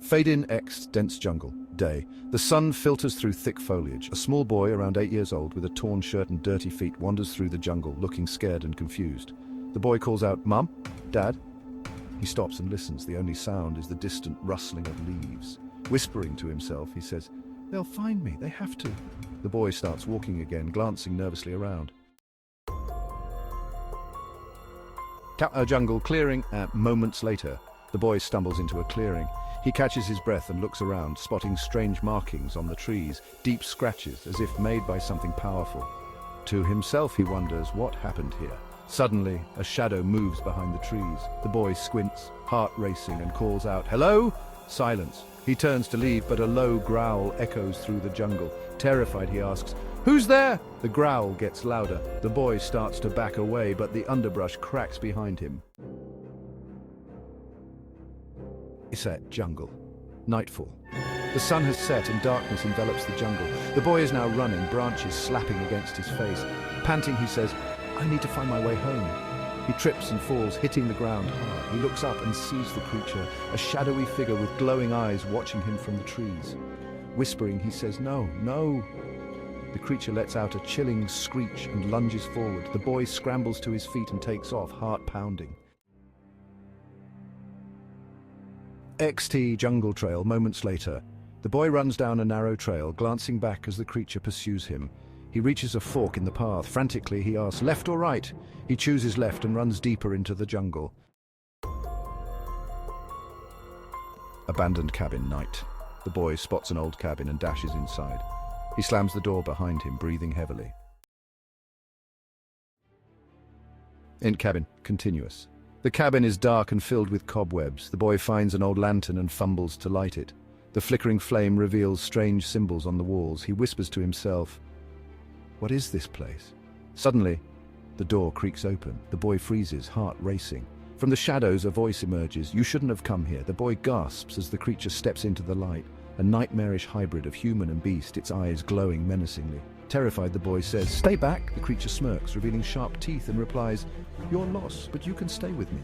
Fade in X, dense jungle. Day. The sun filters through thick foliage. A small boy, around 8 years old, with a torn shirt and dirty feet, wanders through the jungle, looking scared and confused. The boy calls out, "Mum? Dad?" He stops and listens. The only sound is the distant rustling of leaves. Whispering to himself, he says, "They'll find me, they have to." The boy starts walking again, glancing nervously around. Jungle clearing. Moments later, the boy stumbles into a clearing. He catches his breath and looks around, spotting strange markings on the trees, deep scratches as if made by something powerful. To himself he wonders what happened here. Suddenly, a shadow moves behind the trees. The boy squints, heart racing, and calls out, "Hello?" Silence. He turns to leave, but a low growl echoes through the jungle. Terrified, he asks, "Who's there?" The growl gets louder. The boy starts to back away, but the underbrush cracks behind him. Set jungle. Nightfall. The sun has set and darkness envelops the jungle. The boy is now running, branches slapping against his face. Panting, he says, "I need to find my way home." He trips and falls, hitting the ground hard. He looks up and sees the creature, a shadowy figure with glowing eyes watching him from the trees. Whispering, he says, "No, no." The creature lets out a chilling screech and lunges forward. The boy scrambles to his feet and takes off, heart pounding. XT jungle trail. Moments later, the boy runs down a narrow trail, glancing back as the creature pursues him. He reaches a fork in the path. Frantically, he asks, "Left or right?" He chooses left and runs deeper into the jungle. Abandoned cabin. Night. The boy spots an old cabin and dashes inside. He slams the door behind him, breathing heavily. In cabin. Continuous. The cabin is dark and filled with cobwebs. The boy finds an old lantern and fumbles to light it. The flickering flame reveals strange symbols on the walls. He whispers to himself, "What is this place?" Suddenly, the door creaks open. The boy freezes, heart racing. From the shadows, a voice emerges. "You shouldn't have come here." The boy gasps as the creature steps into the light, a nightmarish hybrid of human and beast, its eyes glowing menacingly. Terrified, the boy says, "Stay back." The creature smirks, revealing sharp teeth, and replies, "You're lost, but you can stay with me."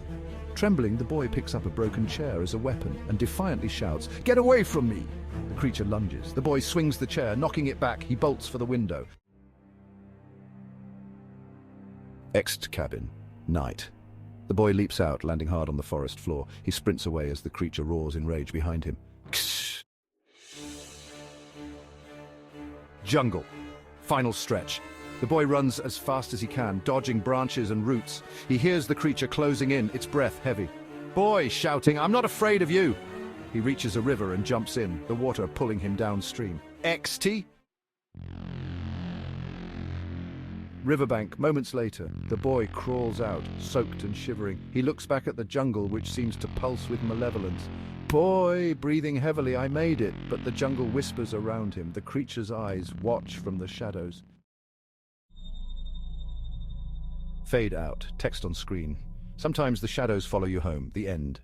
Trembling, the boy picks up a broken chair as a weapon and defiantly shouts, "Get away from me!" The creature lunges. The boy swings the chair, knocking it back. He bolts for the window. Exit cabin. Night. The boy leaps out, landing hard on the forest floor. He sprints away as the creature roars in rage behind him. Ksh! Jungle. Final stretch. The boy runs as fast as he can, dodging branches and roots. He hears the creature closing in, its breath heavy. Boy shouting, "I'm not afraid of you!" He reaches a river and jumps in, the water pulling him downstream. XT. Riverbank. Moments later, the boy crawls out, soaked and shivering. He looks back at the jungle, which seems to pulse with malevolence. "Boy," breathing heavily, "I made it." But the jungle whispers around him. The creature's eyes watch from the shadows. Fade out. Text on screen. Sometimes the shadows follow you home. The end.